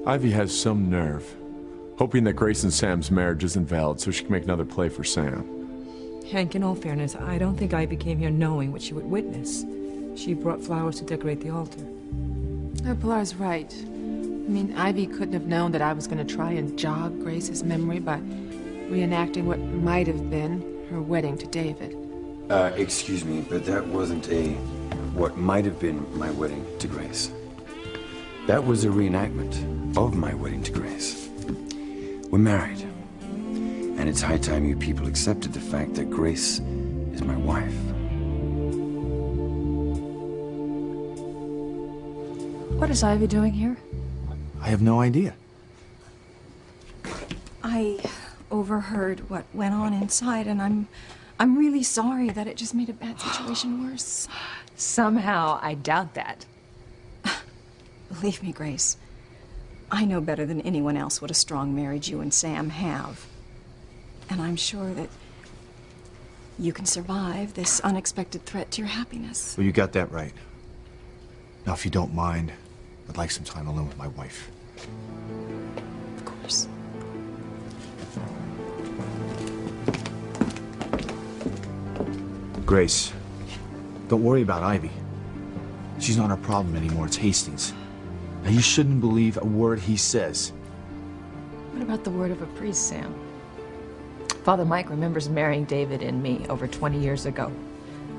Ivy has some nerve. Hoping that Grace and Sam's marriage isn't valid so she can make another play for Sam. Hank, in all fairness, I don't think Ivy came here knowing what she would witness. She brought flowers to decorate the altar. Pilar's right. I mean, Ivy couldn't have known that I was going to try and jog Grace's memory by reenacting what might have been her wedding to David. Excuse me, but that wasn't what might have been my wedding to Grace. That was a reenactment of my wedding to Grace. We're married, and it's high time you people accepted the fact that Grace is my wife. What is Ivy doing here? I have no idea. I overheard what went on inside, and I'm really sorry that it just made a bad situation worse. Somehow, I doubt that. Believe me, Grace, I know better than anyone else what a strong marriage you and Sam have. And I'm sure that you can survive this unexpected threat to your happiness. Well, you got that right. Now, if you don't mind, I'd like some time alone with my wife. Of course. Grace, don't worry about Ivy. She's not our problem anymore, it's Hastings. Now, you shouldn't believe a word he says. What about the word of a priest, Sam? Father Mike remembers marrying David and me over 20 years ago.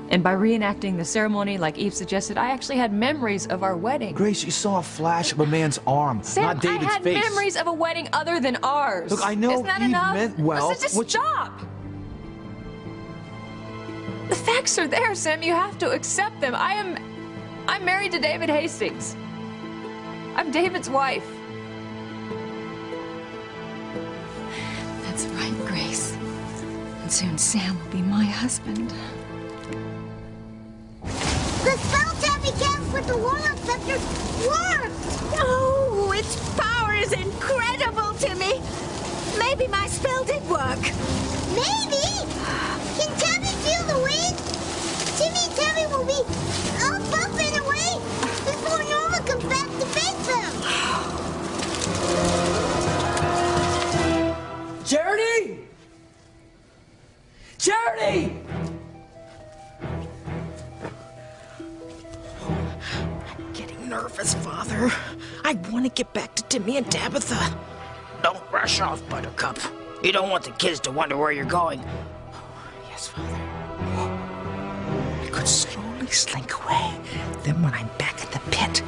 And by reenacting the ceremony like Eve suggested, I actually had memories of our wedding. Grace, you saw a flash of a man's arm, Sam, not David's I had face. memories of a wedding other than ours. Look, I know Isn't that Eve enough? meant well. Listen, just stop! The facts are there, Sam. You have to accept them. I'm married to David Hastings. I'm David's wife. That's right, Grace. And soon Sam will be my husband. The spell tabby cast with the royal scepter worked! Oh, its power is incredible to me. Maybe my spell did work. Maybe! Can Tabby feel the wind? Timmy and Tabby will be up and away before Norma comes back to face them! Charity! Charity! I'm getting nervous, Father. I want to get back to Timmy and Tabitha. Don't rush off, Buttercup. You don't want the kids to wonder where you're going. Yes, Father. I could slowly slink away. Then when I'm back at the pit,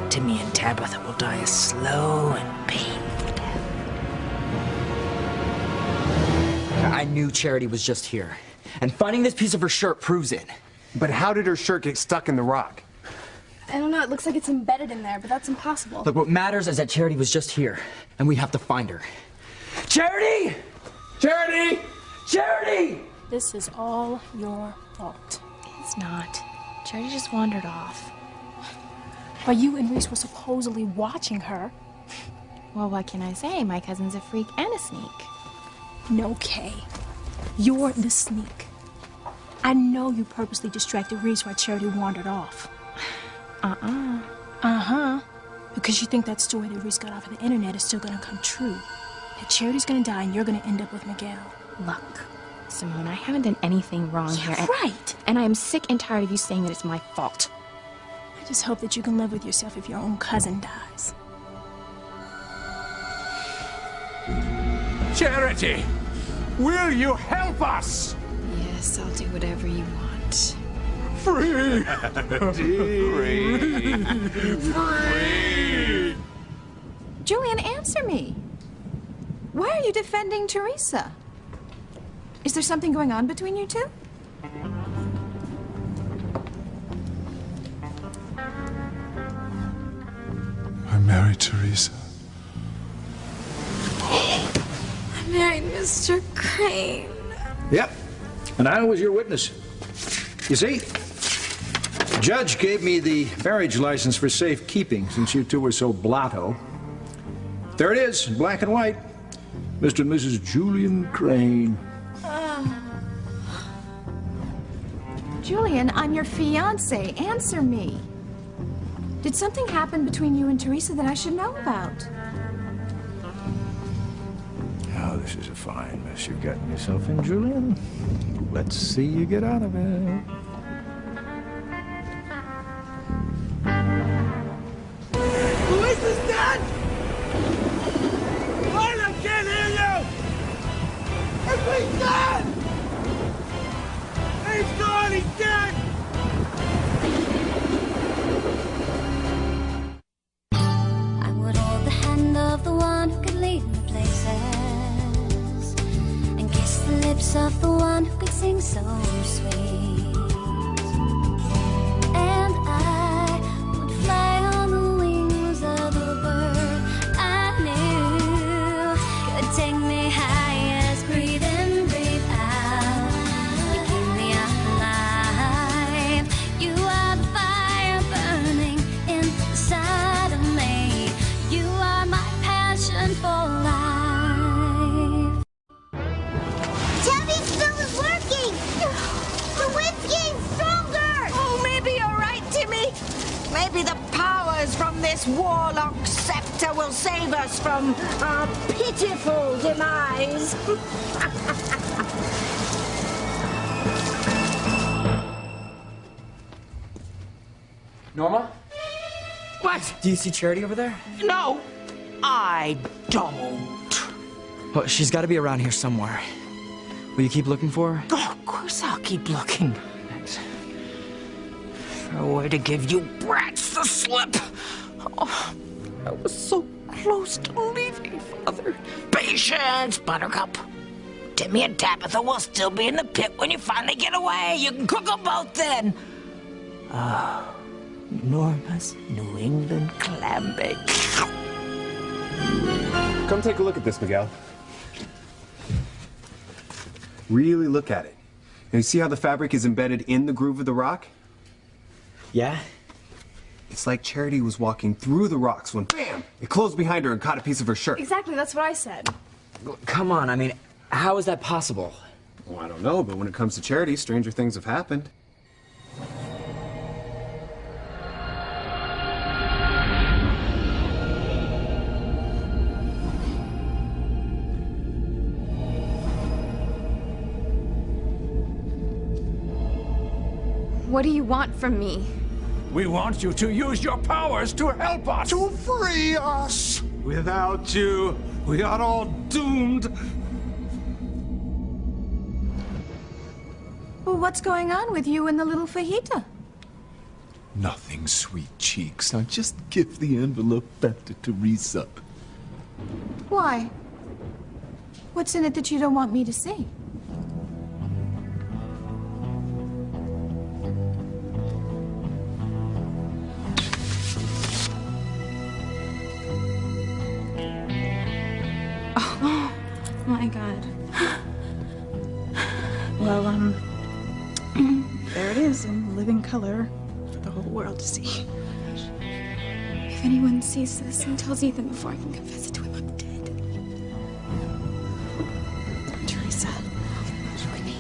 Timmy and Tabitha will die a slow and painful death. I knew Charity was just here. And finding this piece of her shirt proves it. But how did her shirt get stuck in the rock? I don't know, it looks like it's embedded in there, but that's impossible. Look, what matters is that Charity was just here, and we have to find her. Charity! Charity! Charity! This is all your fault. It's not. Charity just wandered off. While you and Reese were supposedly watching her. Well, what can I say? My cousin's a freak and a sneak. No, Kay. You're the sneak. I know you purposely distracted Reese while Charity wandered off. Uh-huh. Because you think that story that Reese got off of the internet is still gonna come true. That Charity's gonna die and you're gonna end up with Miguel. Look, Simone, I haven't done anything wrong here. Right! And I am sick and tired of you saying that it's my fault. I just hope that you can live with yourself if your own cousin dies. Charity! Will you help us? Yes, I'll do whatever you want. Free! Free! Julian, answer me. Why are you defending Teresa? Is there something going on between you two? I married Teresa. I married Mr. Crane. Yep, and I was your witness. You see, the judge gave me the marriage license for safekeeping since you two were so blotto. There it is, in black and white. Mr. and Mrs. Julian Crane. Julian, I'm your fiance. Answer me. Did something happen between you and Teresa that I should know about? Now, this is a fine mess you've gotten yourself in, Julian. Let's see you get out of it. Luis is dead! Lloyd, I can't hear you! He's dead! He's gone! He's dead! I would hold the hand of the one who could lead me places, and kiss the lips of the one who could sing so sweet. And I would fly on the wings of the bird I knew could take me high as breathe in, breathe out. You keep me alive. You are the fire burning inside of me. You are my passion for life. Tabby's spell is working! The wind's getting stronger! Oh, maybe you're right, Timmy. Maybe the powers from this warlock scepter will save us from our pitiful demise. Norma? What? Do you see Charity over there? No, I don't. Well, she's got to be around here somewhere. Will you keep looking for her? Oh, of course I'll keep looking. Thanks. No way to give you brats the slip. Oh, I was so close to leaving, Father. Patience, Buttercup. Timmy and Tabitha will still be in the pit when you finally get away. You can cook them both then. Ah, Norma's New England clam bake. Come take a look at this, Miguel. Really look at it. Now, you see how the fabric is embedded in the groove of the rock? Yeah? It's like Charity was walking through the rocks when, bam, it closed behind her and caught a piece of her shirt. Exactly, that's what I said. Come on, I mean, how is that possible? Well, I don't know, but when it comes to Charity, stranger things have happened. What do you want from me? We want you to use your powers to help us! To free us! Without you, we are all doomed. Well, what's going on with you and the little fajita? Nothing, sweet cheeks. Now just give the envelope back to Teresa. Why? What's in it that you don't want me to see? Oh, my God. Well, there it is in living color for the whole world to see. If anyone sees this and tells Ethan before I can confess it to him, I'm dead. Teresa, look at me.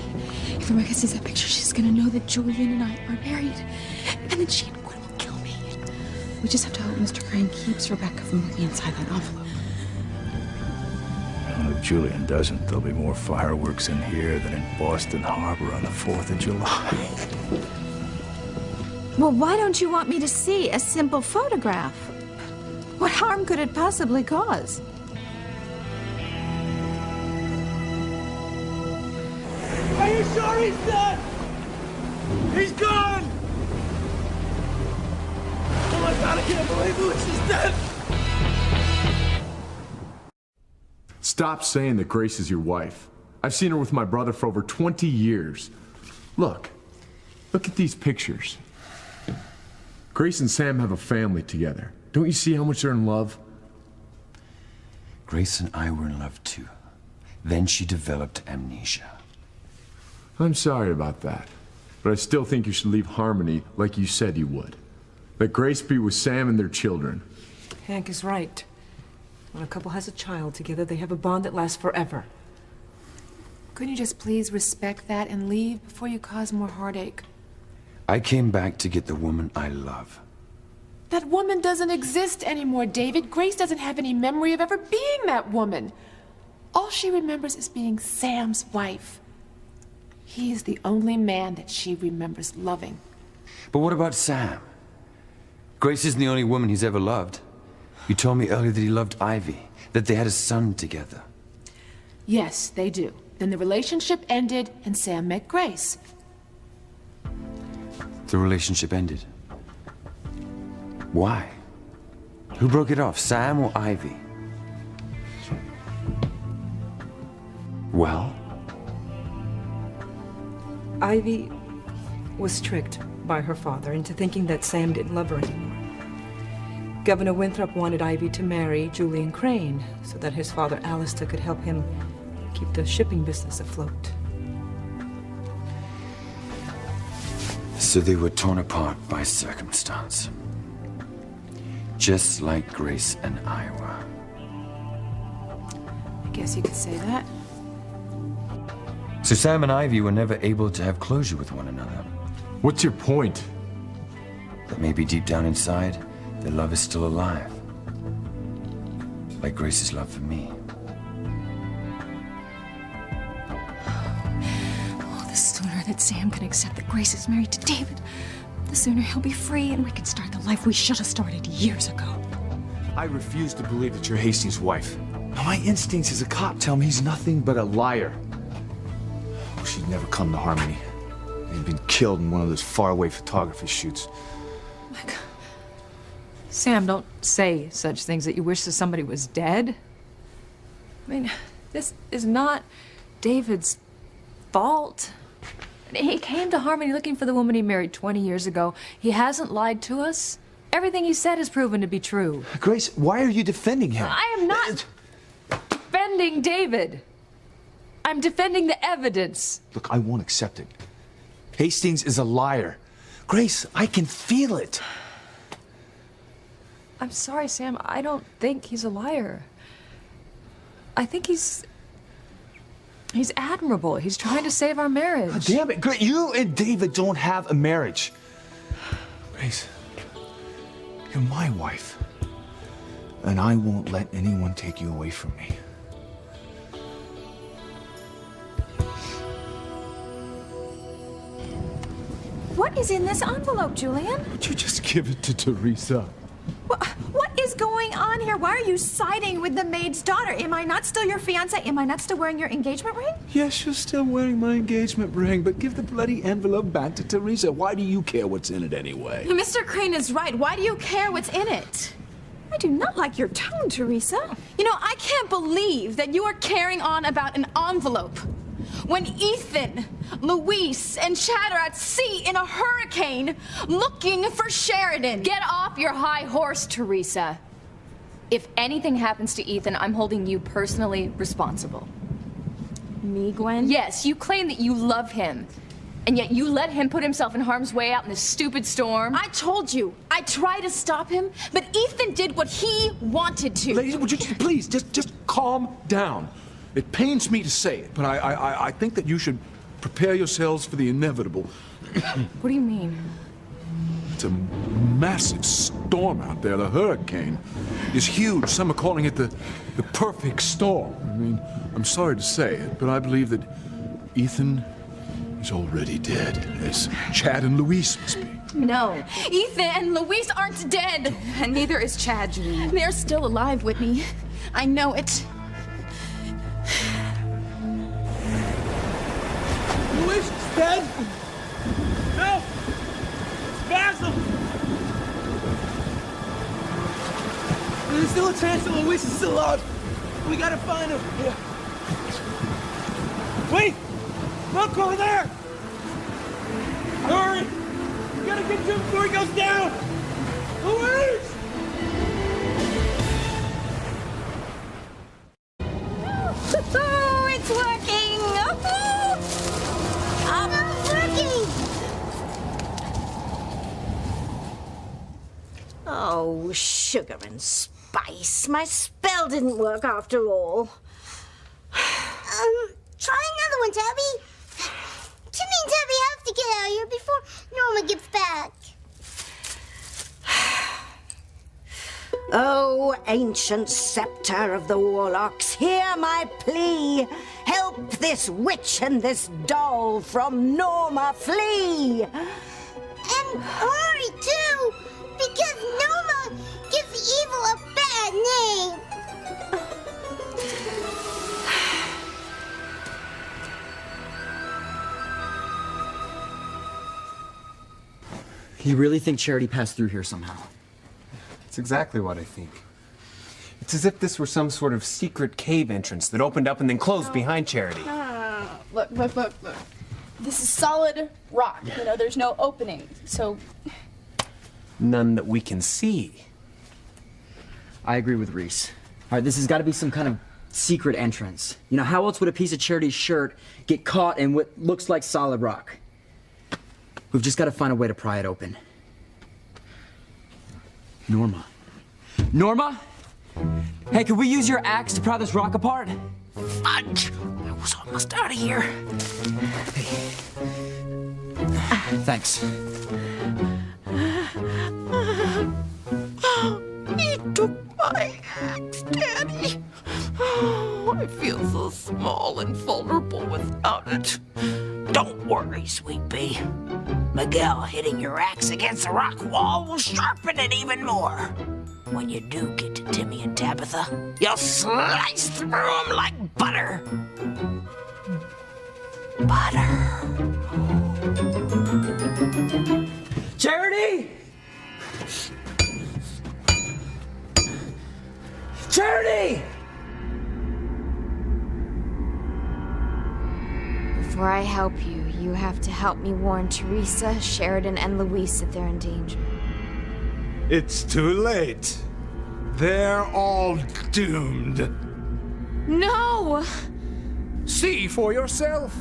If Rebecca sees that picture, she's gonna know that Julian and I are married. And then she and Gwen will kill me. We just have to hope Mr. Crane keeps Rebecca from looking inside that envelope. Well, if Julian doesn't, there'll be more fireworks in here than in Boston Harbor on the 4th of July. Well, why don't you want me to see a simple photograph? What harm could it possibly cause? Are you sure he's dead? He's gone! Oh my God, I can't believe Luis is dead! Stop saying that Grace is your wife. I've seen her with my brother for over 20 years. Look at these pictures. Grace and Sam have a family together. Don't you see how much they're in love? Grace and I were in love too. Then she developed amnesia. I'm sorry about that, but I still think you should leave Harmony like you said you would. Let Grace be with Sam and their children. Hank is right. When a couple has a child together, they have a bond that lasts forever. Couldn't you just please respect that and leave before you cause more heartache? I came back to get the woman I love. That woman doesn't exist anymore, David. Grace doesn't have any memory of ever being that woman. All she remembers is being Sam's wife. He is the only man that she remembers loving. But what about Sam? Grace isn't the only woman he's ever loved. You told me earlier that he loved Ivy, that they had a son together. Yes, they do. Then the relationship ended and Sam met Grace. The relationship ended. Why? Who broke it off, Sam or Ivy? Well? Ivy was tricked by her father into thinking that Sam didn't love her anymore. Governor Winthrop wanted Ivy to marry Julian Crane so that his father, Alistair, could help him keep the shipping business afloat. So they were torn apart by circumstance. Just like Grace and I were. I guess you could say that. So Sam and Ivy were never able to have closure with one another. What's your point? That maybe deep down inside, their love is still alive. Like Grace's love for me. Oh, the sooner that Sam can accept that Grace is married to David, the sooner he'll be free and we can start the life we should have started years ago. I refuse to believe that you're Hastings' wife. Now, my instincts as a cop tell me he's nothing but a liar. Oh, she'd never come to Harmony. He'd been killed in one of those faraway photography shoots. My God. Sam, don't say such things that you wish that somebody was dead. I mean, this is not David's fault. He came to Harmony looking for the woman he married 20 years ago. He hasn't lied to us. Everything he said has proven to be true. Grace, why are you defending him? I am not defending David. I'm defending the evidence. Look, I won't accept it. Hastings is a liar. Grace, I can feel it. I'm sorry, Sam. I don't think he's a liar. I think he's admirable. He's trying to save our marriage. Oh, damn it, Grace, you and David don't have a marriage. Grace, you're my wife. And I won't let anyone take you away from me. What is in this envelope, Julian? Would you just give it to Teresa? What is going on here? Why are you siding with the maid's daughter? Am I not still your fiancé? Am I not still wearing your engagement ring? Yes, you're still wearing my engagement ring, but give the bloody envelope back to Teresa. Why do you care what's in it anyway? Mr. Crane is right. Why do you care what's in it? I do not like your tone, Teresa. You know, I can't believe that you are carrying on about an envelope. When Ethan, Luis, and Chad are at sea in a hurricane looking for Sheridan. Get off your high horse, Teresa. If anything happens to Ethan, I'm holding you personally responsible. Me, Gwen? Yes, you claim that you love him. And yet you let him put himself in harm's way out in this stupid storm. I told you. I tried to stop him, but Ethan did what he wanted to. Ladies, would you please just calm down? It pains me to say it, but I think that you should prepare yourselves for the inevitable. What do you mean? It's a massive storm out there. The hurricane is huge. Some are calling it the perfect storm. I mean, I'm sorry to say it, but I believe that Ethan is already dead, as Chad and Luis must be. No, Ethan and Luis aren't dead. And neither is Chad, Julian. They're still alive, Whitney. I know it. Luis is dead? No! It's Basil! There's still a chance that Luis is still alive. We gotta find him. Yeah. Wait! Look over there! Hurry! We gotta get to him before he goes down! Luis! Oh, it's working! Oh, sugar and spice. My spell didn't work after all. Try another one, Tabby. Timmy and Tabby have to get out of here before Norma gets back. Oh, ancient scepter of the Warlocks, hear my plea. Help this witch and this doll from Norma flee. And hurry, too, because Noma gives evil a bad name. You really think Charity passed through here somehow? That's exactly what I think. It's as if this were some sort of secret cave entrance that opened up and then closed behind Charity. Look. This is solid rock. You know, there's no opening, so... None that we can see. I agree with Reese. All right, this has got to be some kind of secret entrance. You know, how else would a piece of Charity's shirt get caught in what looks like solid rock? We've just got to find a way to pry it open. Norma. Norma? Hey, could we use your axe to pry this rock apart? Fudge! I was almost out of here. Thanks. He took my axe, Daddy. Oh, I feel so small and vulnerable without it. Don't worry, sweet pea. Miguel hitting your axe against the rock wall will sharpen it even more. When you do get to Timmy and Tabitha, you'll slice through them like butter. Butter. Charity! Charity! Before I help you, you have to help me warn Teresa, Sheridan, and Luis that they're in danger. It's too late. They're all doomed. No! See for yourself.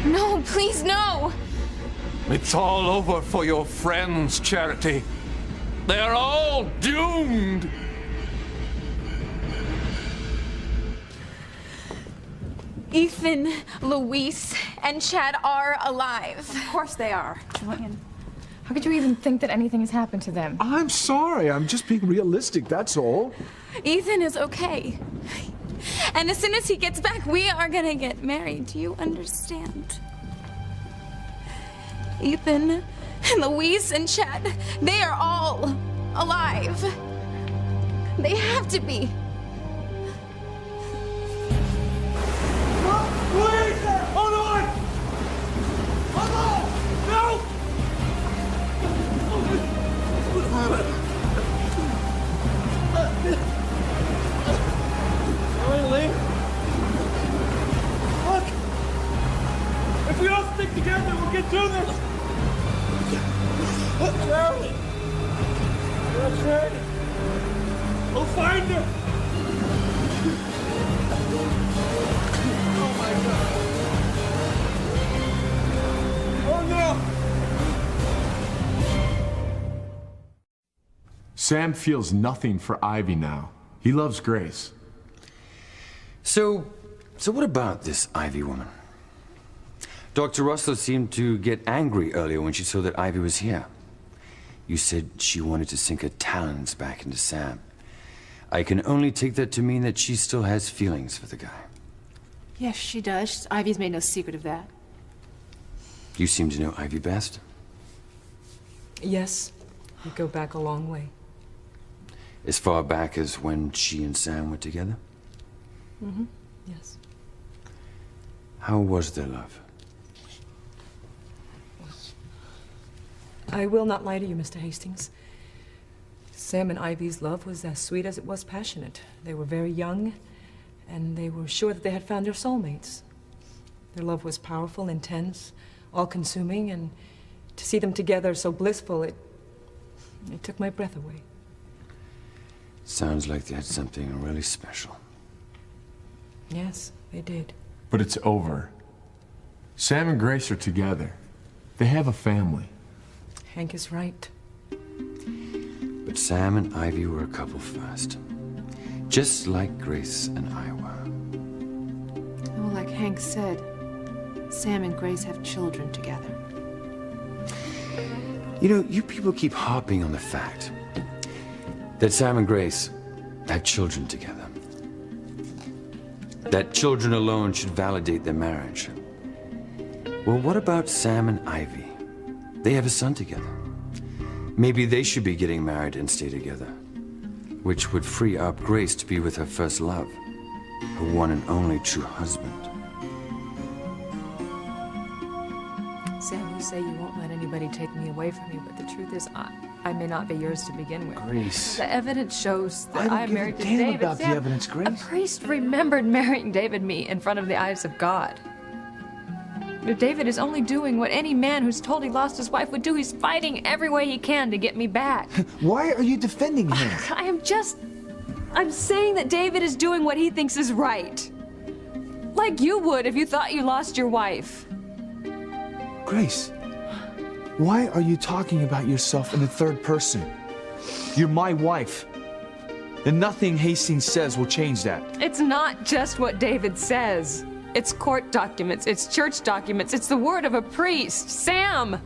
No, please, no! It's all over for your friends, Charity. They're all doomed. Ethan, Luis, and Chad are alive. Of course they are. Julian, how could you even think that anything has happened to them? I'm sorry. I'm just being realistic, that's all. Ethan is okay. And as soon as he gets back, we are gonna get married. Do you understand? Ethan, and Luis, and Chad, they are all alive. They have to be. Please! Hold on! Hold on! No! Finally! Look! If we all stick together, we'll get through this! Charlie! That's right! We'll find her! Oh my God! Oh no! Sam feels nothing for Ivy now. He loves Grace. So what about this Ivy woman? Dr. Russell seemed to get angry earlier when she saw that Ivy was here. You said she wanted to sink her talons back into Sam. I can only take that to mean that she still has feelings for the guy. Yes, she does. Ivy's made no secret of that. You seem to know Ivy best. Yes, we go back a long way. As far back as when she and Sam were together? Mm-hmm, yes. How was their love? I will not lie to you, Mr. Hastings. Sam and Ivy's love was as sweet as it was passionate. They were very young, and they were sure that they had found their soulmates. Their love was powerful, intense, all-consuming, and to see them together so blissful, it took my breath away. Sounds like they had something really special. Yes, they did. But it's over. Sam and Grace are together. They have a family. Hank is right. But Sam and Ivy were a couple first. Just like Grace and I were. Well, like Hank said, Sam and Grace have children together. You know, you people keep harping on the fact that Sam and Grace had children together. That children alone should validate their marriage. Well, what about Sam and Ivy? They have a son together. Maybe they should be getting married and stay together, which would free up Grace to be with her first love, her one and only true husband. Sam, you say you won't let anybody take me away from you, but the truth is, I may not be yours to begin with. Grace. The evidence shows that I'm married to I don't give a damn David. about the Sam, evidence, Grace. a priest remembered marrying David me in front of the eyes of God. But David is only doing what any man who's told he lost his wife would do. He's fighting every way he can to get me back. Why are you defending him? I'm saying that David is doing what he thinks is right. Like you would if you thought you lost your wife. Grace, why are you talking about yourself in the third person? You're my wife. And nothing Hastings says will change that. It's not just what David says. It's court documents, it's church documents, it's the word of a priest. Sam!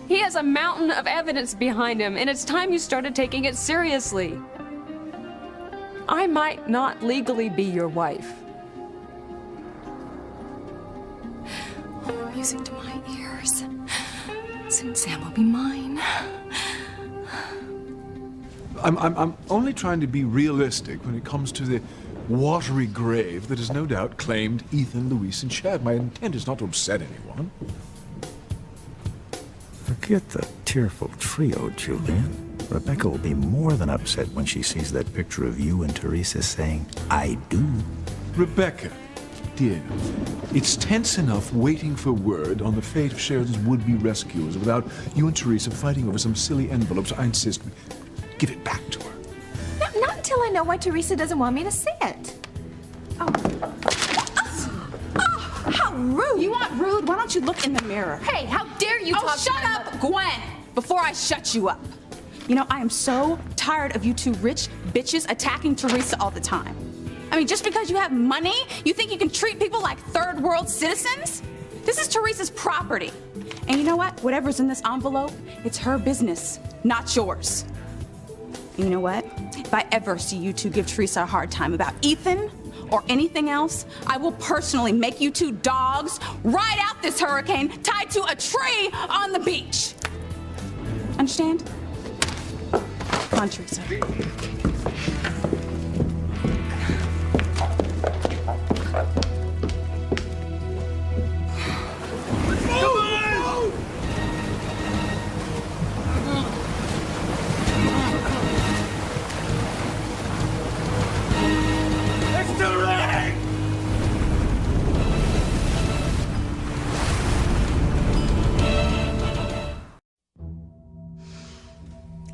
He has a mountain of evidence behind him, and it's time you started taking it seriously. I might not legally be your wife. Oh, music to my ears. Soon Sam will be mine. I'm only trying to be realistic when it comes to the watery grave that has no doubt claimed Ethan, Louise, and Chad. My intent is not to upset anyone. Forget the tearful trio, Julian. Rebecca will be more than upset when she sees that picture of you and Teresa saying, I do. Rebecca, dear, it's tense enough waiting for word on the fate of Sheridan's would-be rescuers without you and Teresa fighting over some silly envelopes. I insist, give it back to her. Not until I know why Teresa doesn't want me to see it. Oh, how rude! You want rude? Why don't you look in the mirror? Hey, how dare you talk to shut my up, mother. Gwen, before I shut you up. You know, I am so tired of you two rich bitches attacking Teresa all the time. I mean, just because you have money, you think you can treat people like third world citizens? This is Teresa's property. And you know what? Whatever's in this envelope, it's her business, not yours. And you know what? If I ever see you two give Teresa a hard time about Ethan or anything else, I will personally make you two dogs ride out this hurricane tied to a tree on the beach. Understand? Come on, Teresa.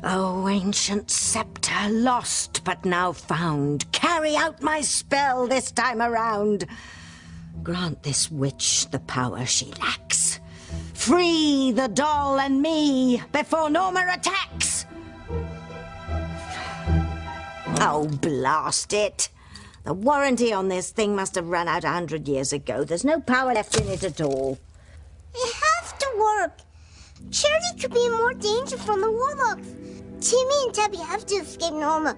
Oh, ancient scepter, lost but now found, carry out my spell this time around. Grant this witch the power she lacks. Free the doll and me before Norma attacks. Oh, blast it. The warranty on this thing must have run out 100 years ago. There's no power left in it at all. It has to work. Charity could be in more danger from the warlocks. Timmy and Debbie have to escape Norma,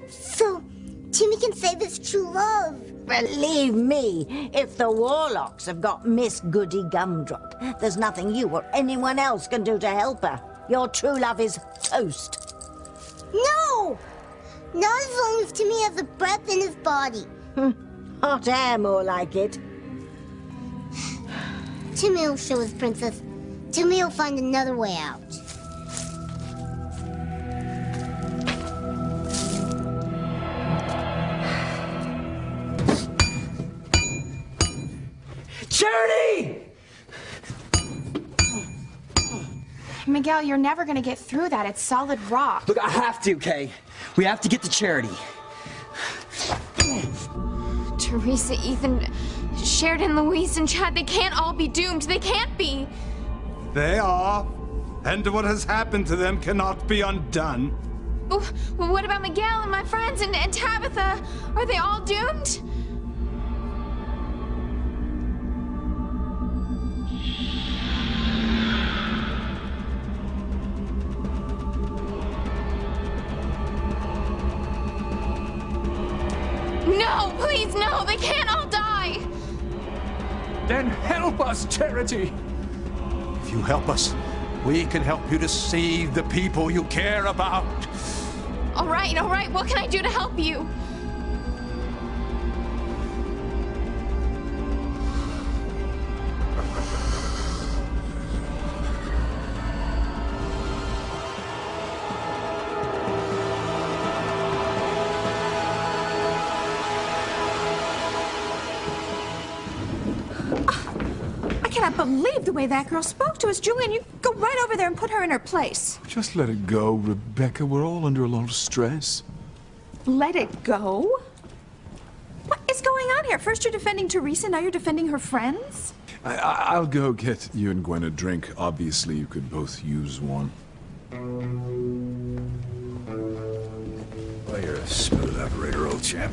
so Timmy can save his true love. Believe me, if the warlocks have got Miss Goody Gumdrop, there's nothing you or anyone else can do to help her. Your true love is toast. No! Not as long as Timmy has a breath in his body. Hot air, more like it. Timmy will show his princess. Timmy will find another way out. Charity! Miguel, you're never gonna get through that. It's solid rock. Look, I have to, Kay. We have to get to Charity. Teresa, Ethan, Sheridan, Louise, and Chad, they can't all be doomed. They can't be. They are. And what has happened to them cannot be undone. Well, what about Miguel and my friends and Tabitha? Are they all doomed? No, please, no, they can't all die. Then help us, Charity. If you help us, we can help you to save the people you care about. All right, what can I do to help you? I cannot believe the way that girl spoke to us. Julian, you go right over there and put her in her place. Just let it go, Rebecca. We're all under a lot of stress. Let it go? What is going on here? First you're defending Teresa, now you're defending her friends? I'll go get you and Gwen a drink. Obviously, you could both use one. Well, you're a smooth operator, old chap.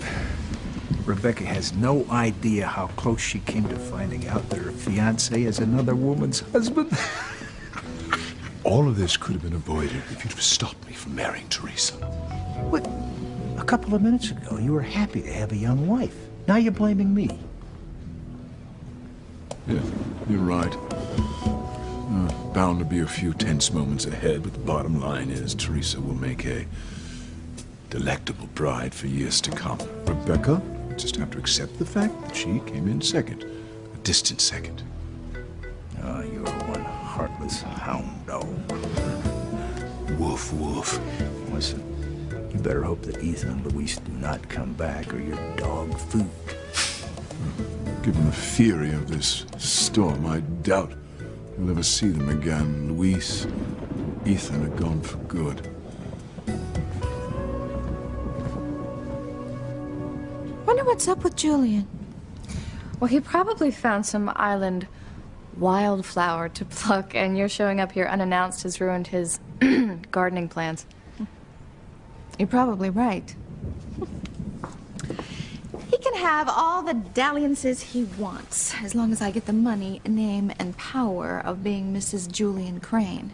Rebecca has no idea how close she came to finding out that her fiancé is another woman's husband. All of this could have been avoided if you'd have stopped me from marrying Teresa. What? A couple of minutes ago, you were happy to have a young wife. Now you're blaming me. Yeah, you're right. Bound to be a few tense moments ahead, but the bottom line is Teresa will make a delectable bride for years to come. Rebecca just have to accept the fact that she came in second, a distant second. Oh, you're one heartless hound dog. Woof, woof. Listen, you better hope that Ethan and Louise do not come back or you're dog food. Given the fury of this storm, I doubt you'll ever see them again. Louise, Ethan are gone for good. Wonder what's up with Julian. Well, he probably found some island wildflower to pluck, and you're showing up here unannounced has ruined his gardening plans. You're probably right. He can have all the dalliances he wants, as long as I get the money, name, and power of being Mrs. Julian Crane.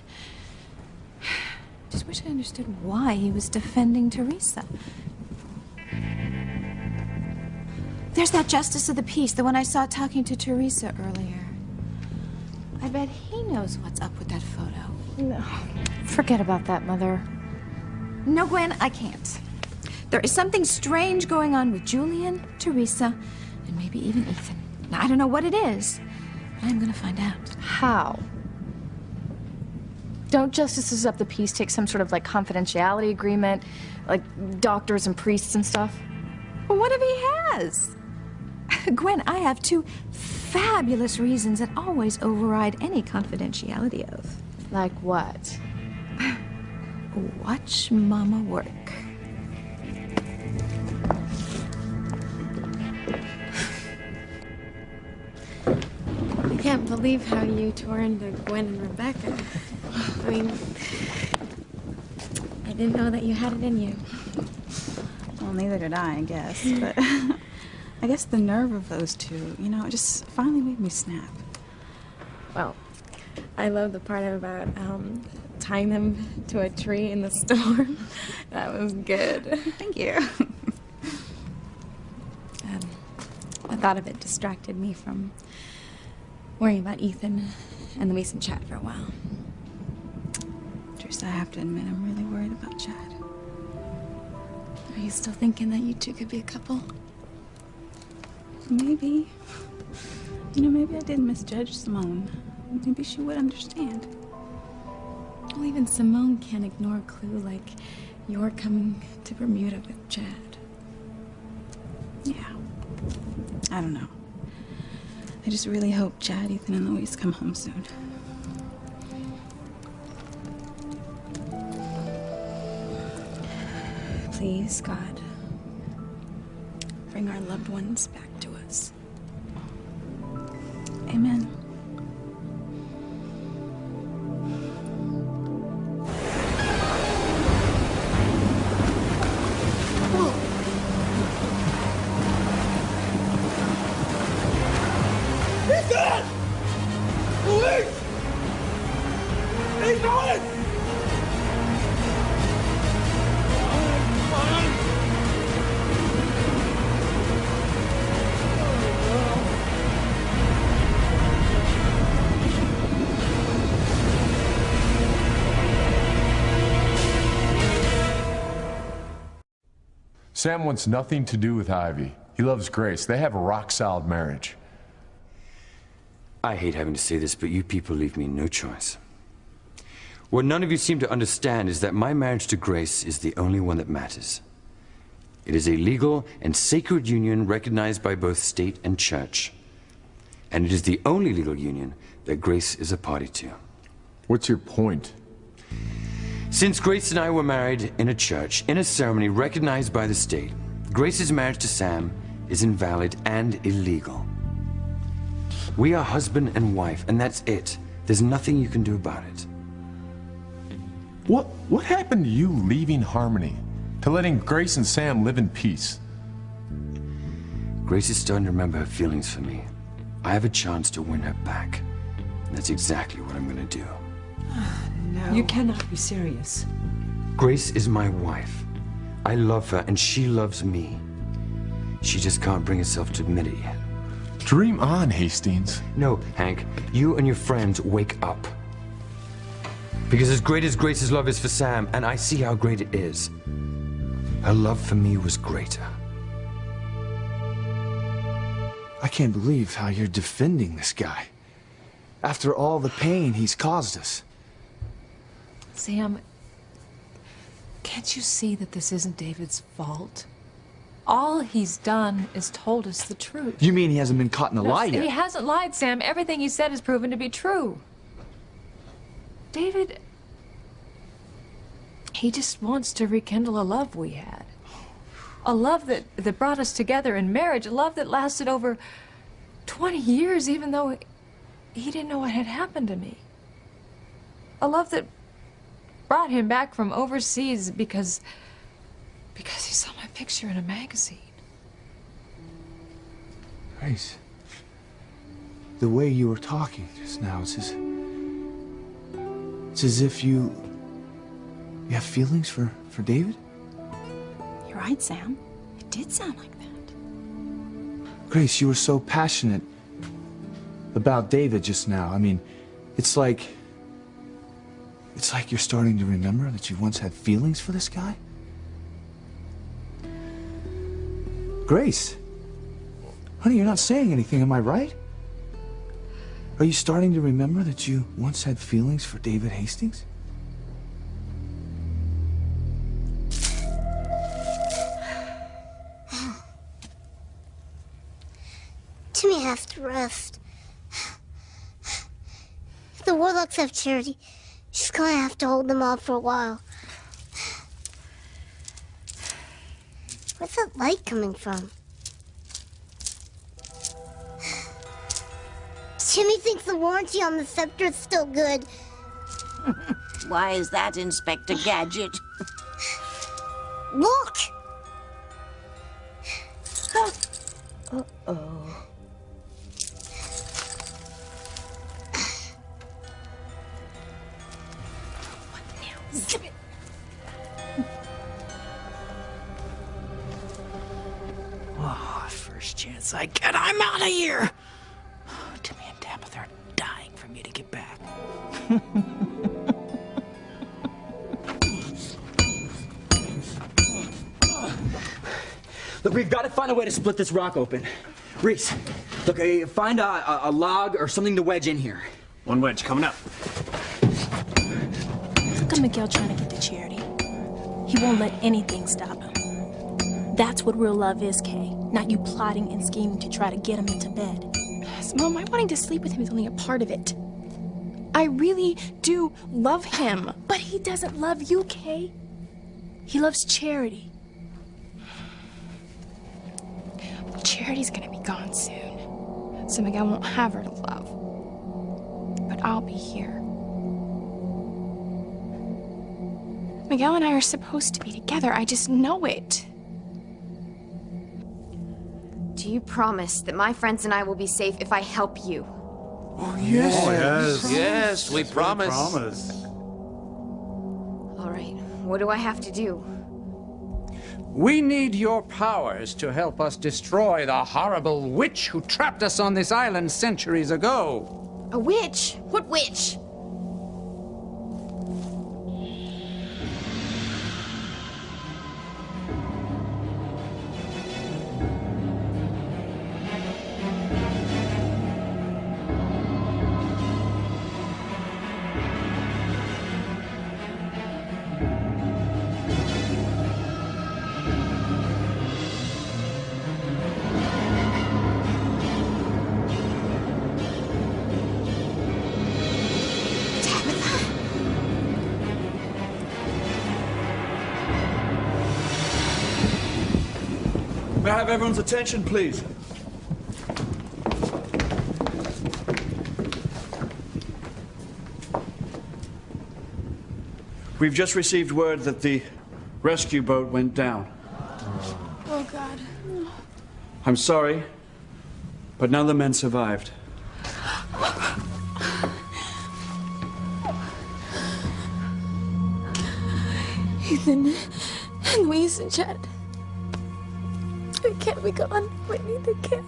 Just wish I understood why he was defending Teresa. There's that justice of the peace, the one I saw talking to Teresa earlier. I bet he knows what's up with that photo. No, forget about that, Mother. No, Gwen, I can't. There is something strange going on with Julian, Teresa, and maybe even Ethan. Now, I don't know what it is, but I'm gonna find out. How? Don't justices of the peace take some sort of like confidentiality agreement, like doctors and priests and stuff? Well, what if he has? Gwen, I have two fabulous reasons that always override any confidentiality oath. Like what? Watch Mama work. I can't believe how you tore into Gwen and Rebecca. I mean, I didn't know that you had it in you. Well, neither did I guess. But I guess the nerve of those two, you know, it just finally made me snap. Well, I love the part about tying them to a tree in the storm. That was good. Thank you. The thought of it distracted me from worrying about Ethan and Louise and Chad for a while. Teresa, I have to admit, I'm really worried about Chad. Are you still thinking that you two could be a couple? Maybe. You know, maybe I did misjudge Simone. Maybe she would understand. Well, even Simone can't ignore a clue like you're coming to Bermuda with Chad. Yeah. I don't know. I just really hope Chad, Ethan, and Louise come home soon. Please, God, bring our loved ones back. Dad! Police! He's on! Sam wants nothing to do with Ivy. He loves Grace. They have a rock-solid marriage. I hate having to say this, but you people leave me no choice. What none of you seem to understand is that my marriage to Grace is the only one that matters. It is a legal and sacred union recognized by both state and church. And it is the only legal union that Grace is a party to. What's your point? Since Grace and I were married in a church, in a ceremony recognized by the state, Grace's marriage to Sam is invalid and illegal. We are husband and wife, and that's it. There's nothing you can do about it. What happened to you leaving Harmony? To letting Grace and Sam live in peace? Grace is starting to remember her feelings for me. I have a chance to win her back. And that's exactly what I'm gonna do. No. You cannot be serious. Grace is my wife. I love her, and she loves me. She just can't bring herself to admit it yet. Dream on, Hastings. No, Hank, you and your friends wake up. Because as great as Grace's love is for Sam, and I see how great it is, her love for me was greater. I can't believe how you're defending this guy. After all the pain he's caused us. Sam, can't you see that this isn't David's fault? All he's done is told us the truth. You mean he hasn't been caught in a lie yet? He hasn't lied, Sam. Everything he said has proven to be true. David, he just wants to rekindle a love we had. A love that brought us together in marriage. A love that lasted over 20 years, even though he didn't know what had happened to me. A love that brought him back from overseas because he saw my picture in a magazine. Grace, the way you were talking just now, it's as if you have feelings for David? You're right, Sam. It did sound like that. Grace, you were so passionate about David just now. I mean, it's like you're starting to remember that you once had feelings for this guy? Grace, honey, you're not saying anything, am I right? Are you starting to remember that you once had feelings for David Hastings? Timmy has to rest. If the Warlocks have Charity, she's gonna have to hold them off for a while. Where's that light coming from? Timmy thinks the warranty on the scepter is still good. Why is that, Inspector Gadget? Look! Uh-oh. Zip it! Oh, first chance I get, I'm out of here. Timmy and Tabitha are dying for me to get back. Look, we've got to find a way to split this rock open. Reese, look, find a log or something to wedge in here. One wedge coming up. Look at Miguel trying to get to Charity. He won't let anything stop him. That's what real love is, Kay. Not you plotting and scheming to try to get him into bed. Yes, Mom, my wanting to sleep with him is only a part of it. I really do love him. But he doesn't love you, Kay. He loves Charity. Charity's gonna be gone soon, so Miguel won't have her to love. But I'll be here. Miguel and I are supposed to be together. I just know it. Do you promise that my friends and I will be safe if I help you? Oh, yes. Oh, yes. Yes, we promise. All right, what do I have to do? We need your powers to help us destroy the horrible witch who trapped us on this island centuries ago. A witch? What witch? May I have everyone's attention, please? We've just received word that the rescue boat went down. Oh, God. I'm sorry, but none of the men survived. Ethan, and Louise and Chad. They can't be gone. Whitney, they can't.